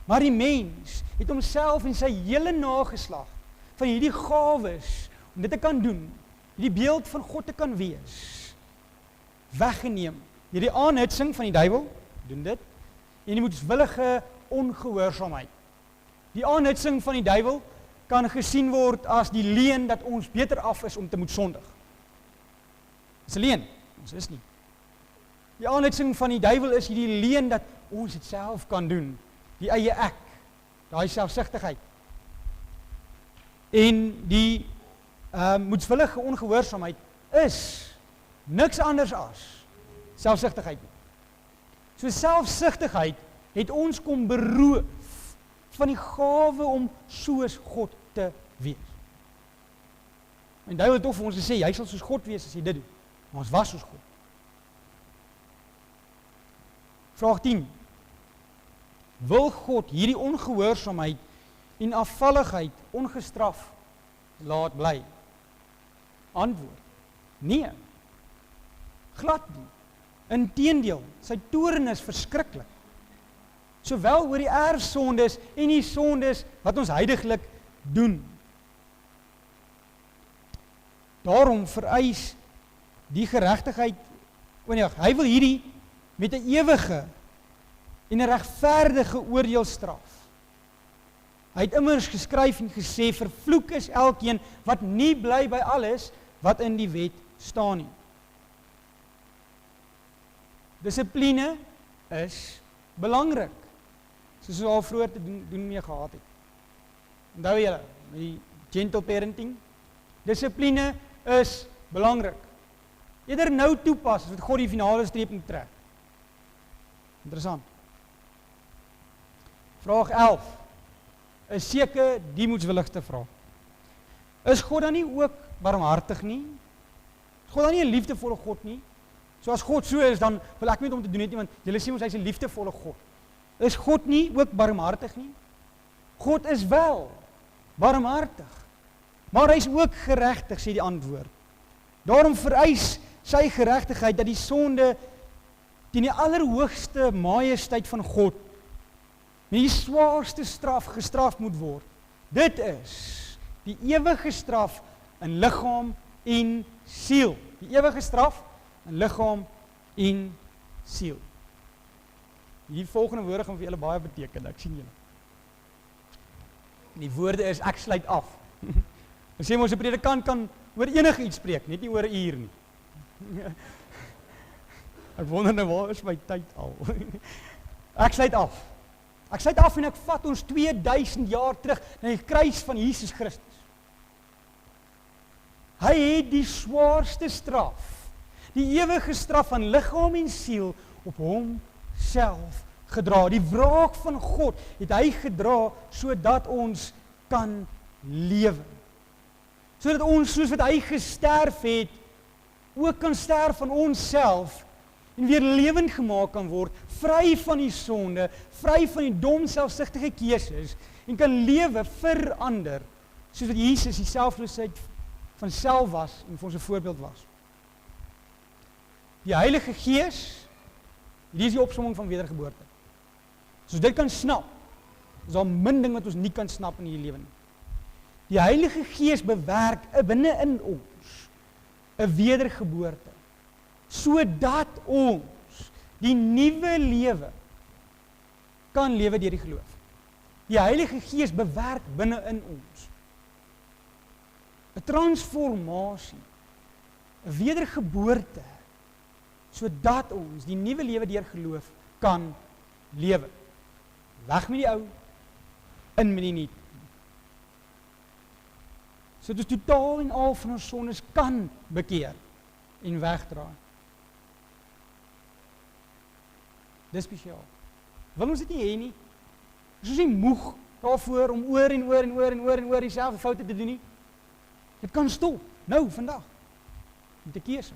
Maar die mens het homself en sy hele nageslag, van hierdie gawes, om dit te kan doen, die beeld van God te kan wees, weggeneem. Hierdie aanhitsing van die duiwel, doen dit, en die moedswillige ongehoorsaamheid. Die aanhitsing van die duiwel kan gesien word as die leuen dat ons beter af is om te moet sondig. Dis 'n leuen, ons is nie. Die aanhitsing van die duiwel is hierdie leuen dat ons dit self kan doen, die eie ek, daai selfsugtigheid. En die moedswillige ongehoorsaamheid is niks anders as selfsugtigheid. So selfsugtigheid het ons kom beroof van die gawe om soos God te wees. En die duiwel het toch vir ons gesê, jy sal soos God wees as jy dit doen, maar ons was soos God. Vraag 10. Wil God hierdie ongehoorsaamheid en afvalligheid ongestraf laat bly? Antwoord, nee. Glad nie. Inteendeel, sy toorn is verskriklik. Sowel oor die erfsondes en die sondes wat ons huidiglik doen. Daarom vereis die geregtigheid, hy wil hierdie met 'n ewige en 'n regverdige oordeelstraf. Hy het immers geskryf en gesê, vervloek is elkeen wat nie bly by alles wat in die wet staan nie. Dissipline is belangrik, soos ons al vroeër te doen mee gehad het. Onthou julle, met die gentle parenting, dissipline is belangrik. Eerder nou toepas, as wat God die finale streep moet trek. Interessant. Vraag 11, is seker die moedswilligste vraag. Is God dan nie ook barmhartig nie? Is God dan nie 'n liefdevolle God nie? So as God so is, dan wil ek nie om te doen het nie, want julle sê ons hy is 'n liefdevolle God. Is God nie ook barmhartig nie? God is wel barmhartig, maar hy is ook geregtig, sê die antwoord. Daarom vereis sy geregtigheid dat die sonde teen die allerhoogste majesteit van God met die swaarste straf gestraf moet word. Dit is die ewige straf in liggaam en siel. Die ewige straf in liggaam en siel. Die volgende woorde gaan vir julle baie beteken, ek sien julle. Die woorde is ek sluit af. Ons sê ons 'n predikant kan oor enige iets spreek, net nie oor 'n uur nie. Ek wonder nou waar is my tyd al. Ek sluit af. Ek sluit af en ek vat ons 2000 jaar terug na die kruis van Jesus Christus. Hy het die swaarste straf, die ewige straf van liggaam en siel op hom self gedra. Die wraak van God het hy gedra sodat ons kan lewe. Sodat ons soos wat hy gesterf het, ook kan sterf van onsself en weer lewend gemaak kan word, vry van die sonde, vry van die dom selfsugtige keuses en kan lewe vir ander, soos wat Jesus die selfloosheid van self was en vir ons 'n voorbeeld was. Die Heilige Gees, hierdie is die opsomming van wedergeboorte. As ons dit kan snap, is daar min ding wat ons nie kan snap in hierdie lewe nie. Die Heilige Gees bewerk binne in ons 'n wedergeboorte, sodat ons die nuwe lewe kan lewe deur die geloof. Die Heilige Gees bewerk binne in ons 'n transformasie, 'n wedergeboorte, sodat ons die nuwe lewe deur geloof kan lewe. Weg met die ou, in met die nuut. Sodat ons totaal en al van ons sondes kan bekeer en wegdraai. Dis spesiaal. Wil ons dit nie hê nie? Ons is nie moeg daarvoor om oor en oor en oor en oor en oor dieselfde foute te doen nie. Dit kan stop, nou, vandag. Met 'n keuse.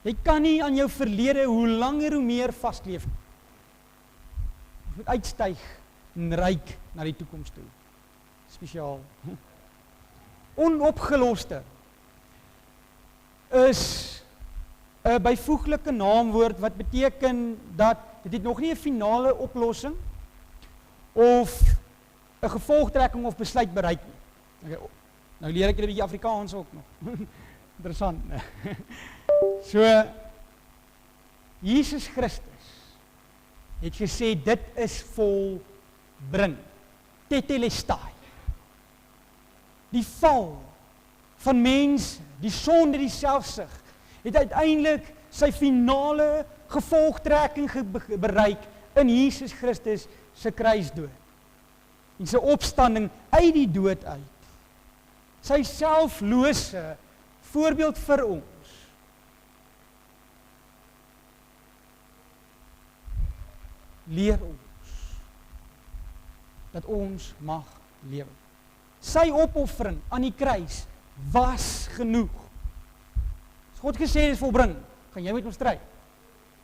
Jy kan nie aan jou verlede hoe langer hoe meer vaskleef nie. Jy moet uitstyg en reik na die toekoms toe. Spesiaal. Onopgeloste is 'n byvoeglike naamwoord wat beteken dat dit het nog nie 'n finale oplossing of 'n gevolgtrekking of besluit bereik nie. Okay, nou leer ek julle 'n bietjie Afrikaans ook nog. Interessant, né? So, Jesus Christus het gesê, dit is volbring. Tetelestai. Die val van mense, die sonde, die selfsug, het uiteindelik sy finale gevolgtrekking bereik in Jesus Christus se kruisdood. En sy opstanding uit die dood uit. Sy selflose voorbeeld vir ons. Leer ons dat ons mag lewe. Sy opoffering aan die kruis was genoeg. As God gesê het is volbring, gaan jy met hom stry.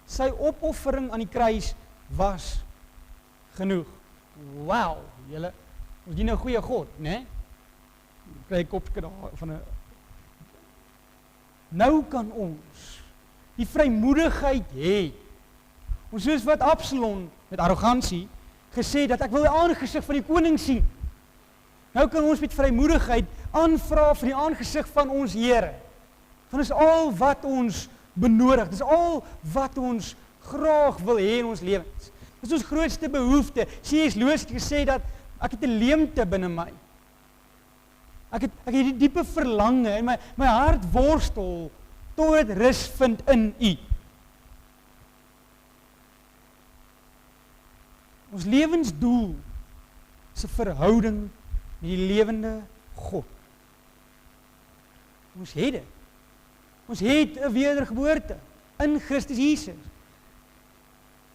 Sy opoffering aan die kruis was genoeg. Wow, julle, ons dien 'n goeie God, né? Kry ek kopskud daar van 'n. Nou kan ons die vrymoedigheid hê. Ons soos wat Absalom met arrogansie gesê dat ek wil die aangesig van die koning sien. Nou kan ons met vrymoedigheid aanvra vir die aangesig van ons Here. Want dit is al wat ons benodig. Dit is al wat ons graag wil hê in ons lewens. Dit is ons grootste behoefte. C.S. Lewis het gesê dat ek het 'n leemte binne my. Ek het die diepe verlange en my hart worstel tot dit rus vind in U. Ons lewensdoel is 'n verhouding met die lewende God. Ons het dit. Ons het 'n wedergeboorte in Christus Jesus.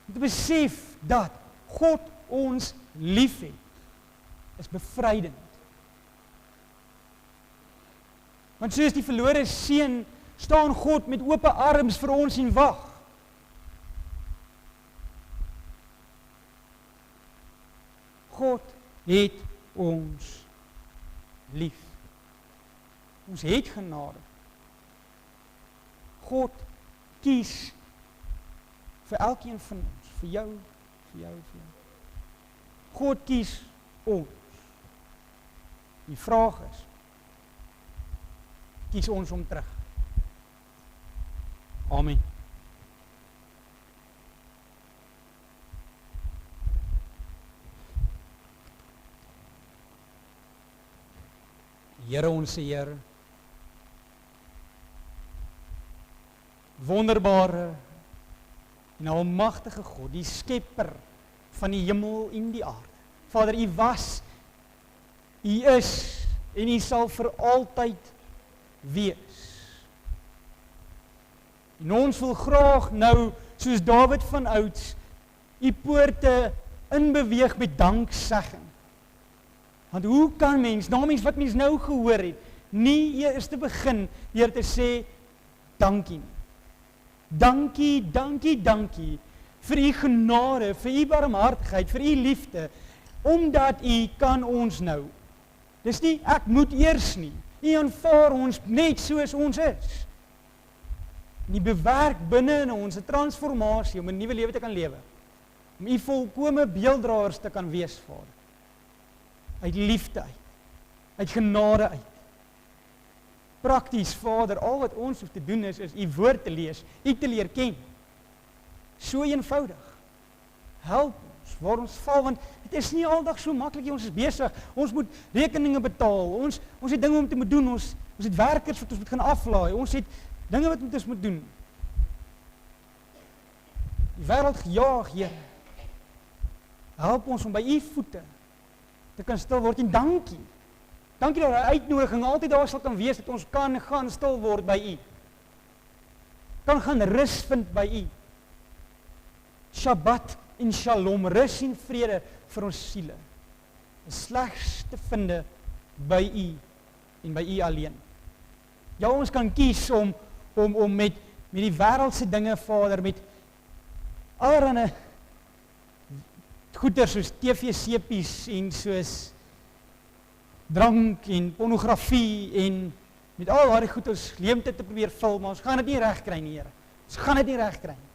Om te besef dat God ons liefhet, is bevrydend. Want soos die verlore seun staan God met oop arms vir ons en wag. God het ons lief. Ons het genade. God kies vir elkeen van ons, vir jou, vir jou, vir jou. God kies ons. Die vraag is, kies ons hom terug? Amen. Here ons Here, wonderbare en almagtige God, die skepper van die hemel en die aarde. Vader, U was, U is en U sal vir altyd wees. En ons wil graag nou, soos Dawid van ouds, U poorte inbeweeg met danksegging. Want hoe kan mens, na mens wat mens nou gehoor het, nie eers te begin deur te sê dankie nie. Dankie, dankie, dankie vir U genade, vir U barmhartigheid, vir U liefde, omdat U kan ons nou. Dis nie ek moet eers nie. U aanvaar ons net soos ons is. En U bewerk binne in ons 'n transformasie om 'n nuwe lewe te kan lewe. Om U volkome beelddraers te kan wees, Vader. Uit liefde uit genade uit. Prakties, Vader, al wat ons hoef te doen is U woord te lees, U te leer ken. So eenvoudig. Help ons waar ons val, want dit is nie aldag so maklik nie. Ons is besig, ons moet rekeninge betaal, ons het dinge om te moet doen, ons het werkers wat ons moet gaan aflaai, ons het dinge wat ons moet doen. Die wêreld gejaag, Here. Help ons om by U voete te kan stil word, en dankie. Dankie dat die uitnodiging altyd daar sal kan wees, dat ons kan gaan stil word by U. Kan gaan rus vind by U. Shabbat en Shalom, rus en vrede vir ons siele. Is slegs te vind by U en by U alleen. Ja, ons kan kies om met die wêreldse dinge, Vader, met allerlei goeder soos TV-sepies en soos drank en pornografie en met al daardie goed ons leemte te probeer vul, maar ons gaan dit nie reg kry nie, Here. Ons gaan dit nie reg kry nie.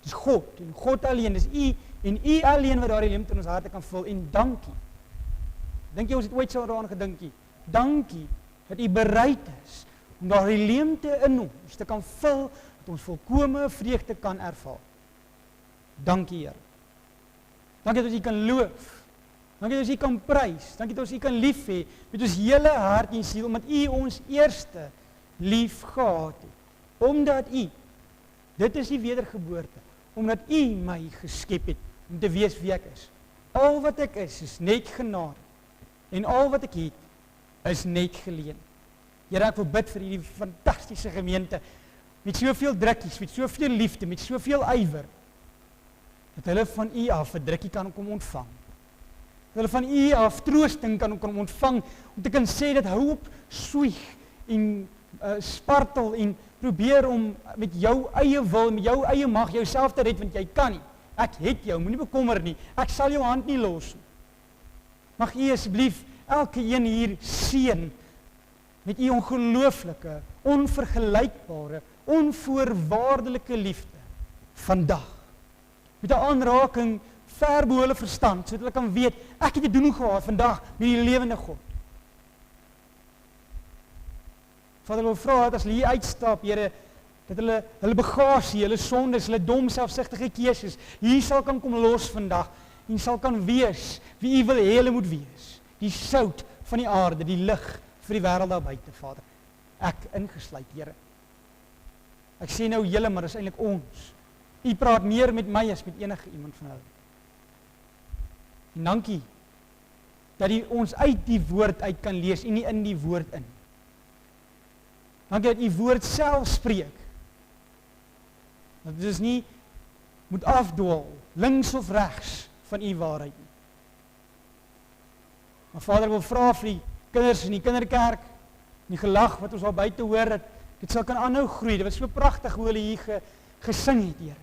Dis God en God alleen, dis U en U alleen wat daardie leemte in ons harte kan vul, en dankie. Dink jy ons het ooit so daaraan gedink nie? Dankie dat U bereid is om daardie leemte in ons te kan vul, dat ons volkome vreugde kan ervaar. Dankie, Here. Dankie dat ons U kan loof. Dankie dat ons U kan prys. Dankie dat ons U kan lief hê met ons hele hart en siel, omdat U ons eerste lief gehad het. Omdat U, dit is die wedergeboorte, omdat U my geskep het om te wees wie ek is. Al wat ek is net genade. En al wat ek het, is net geleen. Here, ek wil bid vir hierdie fantastiese gemeente, met soveel drukkies, met soveel liefde, met soveel ywer, dat hulle van U af 'n drukkie kan kom ontvang. Dat hulle van U af troosting kan kom ontvang, om te kan sê dat hou op swieg en spartel en probeer om met jou eie wil, met jou eie mag, jouself te red, want jy kan nie. Ek het jou, moenie bekommer nie. Ek sal jou hand nie los nie. Mag U asseblief elke een hier seën met U ongelooflike, onvergelykbare, onvoorwaardelike liefde vandag. Met 'n aanraking ver bo hulle verstand, sodat hulle kan weet, ek het te doen gehad vandag met die lewende God. Vader, wil vra dat as hulle hier uitstap, Here, dat hulle bagasie, hulle sondes, hulle dom, selfsugtige keuses, hier sal kan kom los vandag, en sal kan wees wie U wil hê hulle moet wees. Die sout van die aarde, die lig vir die wêreld daar buite, Vader. Ek ingesluit, Here. Ek sê nou julle, maar dis eintlik ons. U praat meer met my as met enige iemand van hulle. En dankie dat U ons uit die woord uit kan lees en nie in die woord in. Dankie dat U woord self spreek. Dat dit is nie moet afdwaal links of regs van U waarheid nie. Maar Vader, wil vra vir die kinders in die kinderkerk, die gelag wat ons al buite hoor, dat dit sal kan aanhou groei. Dit was so pragtig hoe hulle hier gesing het, Here.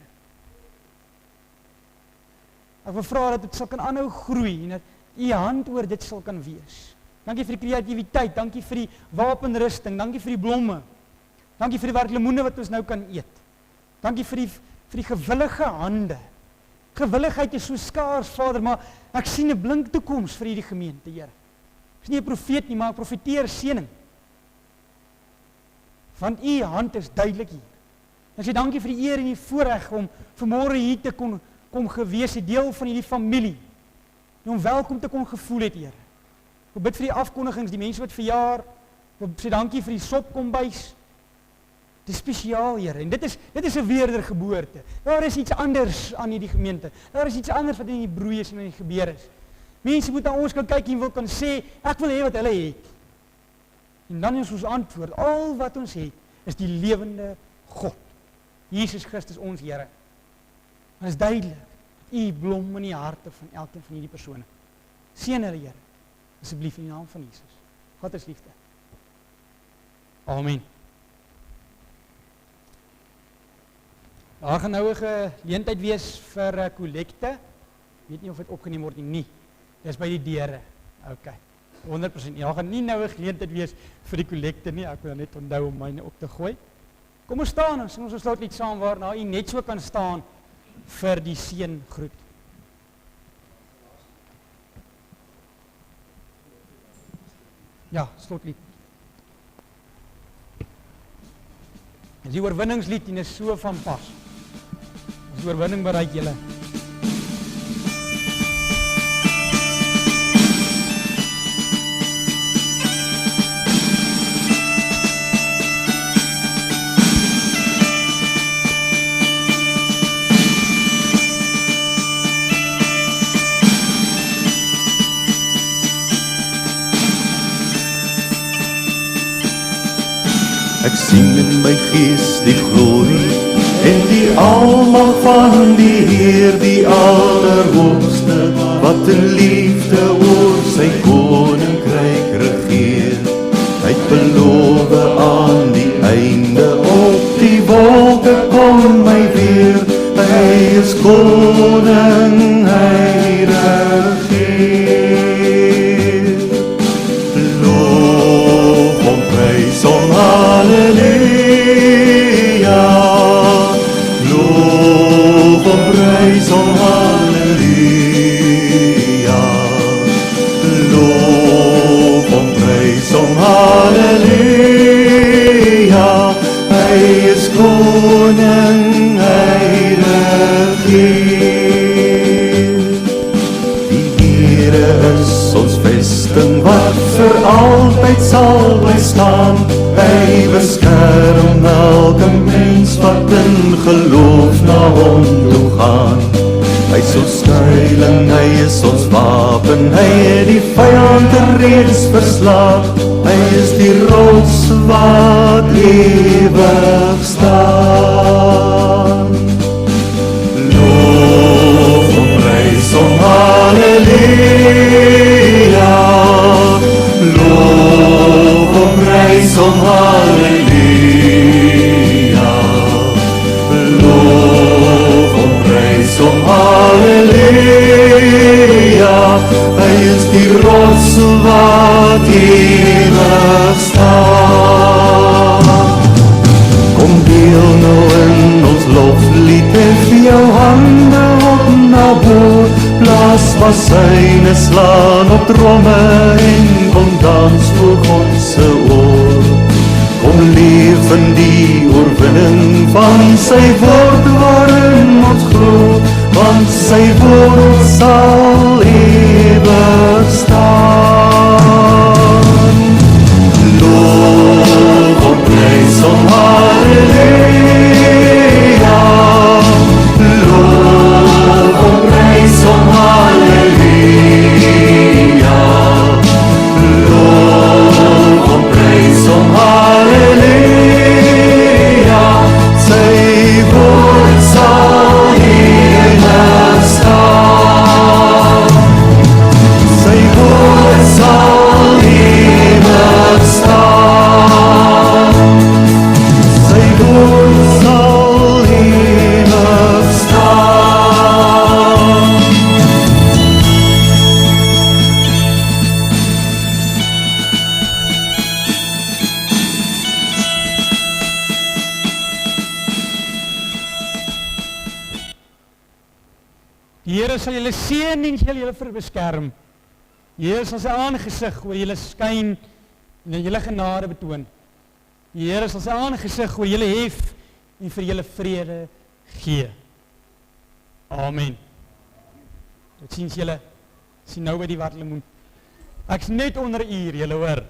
Ek wil vra dat dit sal kan aanhou groei en dat U hand oor dit sal kan wees. Dankie vir die kreatiwiteit, dankie vir die wapenrusting, dankie vir die blomme. Dankie vir die werklemoene wat ons nou kan eet. Dankie vir die gewillige hande. Gewilligheid is so skaars, Vader, maar ek sien 'n blink toekoms vir hierdie gemeente, Here. Ek is nie 'n profeet nie, maar ek profeteer seëning. Want U hand is duidelik hier. En sê dankie vir die eer en die voorreg om vanmôre hier te kom gewees, 'n deel van hierdie familie. En om welkom te kon gevoel het, Here. Ek bid vir die afkondigings, die mense wat verjaar. Ek sê dankie vir die sopkombuis. Dit is spesiaal, Here. En dit is 'n wedergeboorte. Daar is iets anders aan hierdie gemeente. Daar is iets anders wat in die broei is en in die gebeur is. Mense moet na ons kan kyk en wil kan sê, ek wil hê wat hulle het. En dan is ons antwoord, al wat ons het, is die lewende God. Jesus Christus ons Here. Dit is duidelik. U blom in die harte van elkeen van hierdie persone. Seën hulle, Here. Asseblief in die naam van Jesus. God is liefde. Amen. Daar gaan nou 'n geleentheid wees vir 'n kollekte. Ek weet nie of dit opgeneem word nie. Dis by die deure. OK. 100%. Daar gaan nie nou 'n geleentheid wees vir die kollekte nie. Ek wil net onthou om myne op te gooi. Kom ons staan en sing ons slotlied saam waarna u net so kan staan vir die seëngroet. Ja, slotlied. Dis die oorwinningslied en is so van pas. Ons oorwinning bereik julle. Ek sien in my gees die glorie en die almag van die Heer, die Allerhoogste, wat in liefde oor sy koninkryk regeer. Hy het beloof aan die einde op die wolke kom my weer. Hy is koning, hy regeer. Loof hom, prys hom, halleluja. Loof hom, prys hom, halleluja. Loof hom, prys hom, halleluja. Hy is koning, hy regeer. Die Here is ons vesting wat vir altyd sal bly staan. Hy beskerm elke mens wat in geloof na hom toe gaan. Hy is ons skuiling, hy is ons wapen, hy het die vyand reeds verslaan. Hy is die rots wat ewig staan. Loof hom, prys hom, halleluja. Loof hom, prys hom, halleluja. Loof hom, prys hom, halleluja. Hy is die rots wat ewig staan. Kom deel nou in ons loflied, hef jou hande op na bo. Blaas wassyne, slaan op tromme en kom dans voor God se oor. Kom leef in die oorwinning van sy woord waarin ons glo, want sy woord sal ewig staan. Loof hom, prys hom, halleluja. Loof hom, prys hom, halleluja. Loof hom, prys hom, halleluja. Sy woord sal ewig staan. Sy woord sal ewig staan. Sy woord sal ewig staan. Die Here sal julle seën en sal julle beskerm. Die Here sal sy aangesig oor julle skyn en julle genade betoon. Die Here sal sy aangesig oor julle hef en vir julle vrede gee. Amen. Tot ziens julle, sien nou by die wat julle moet. Ek's net onder 'n uur, julle hoor.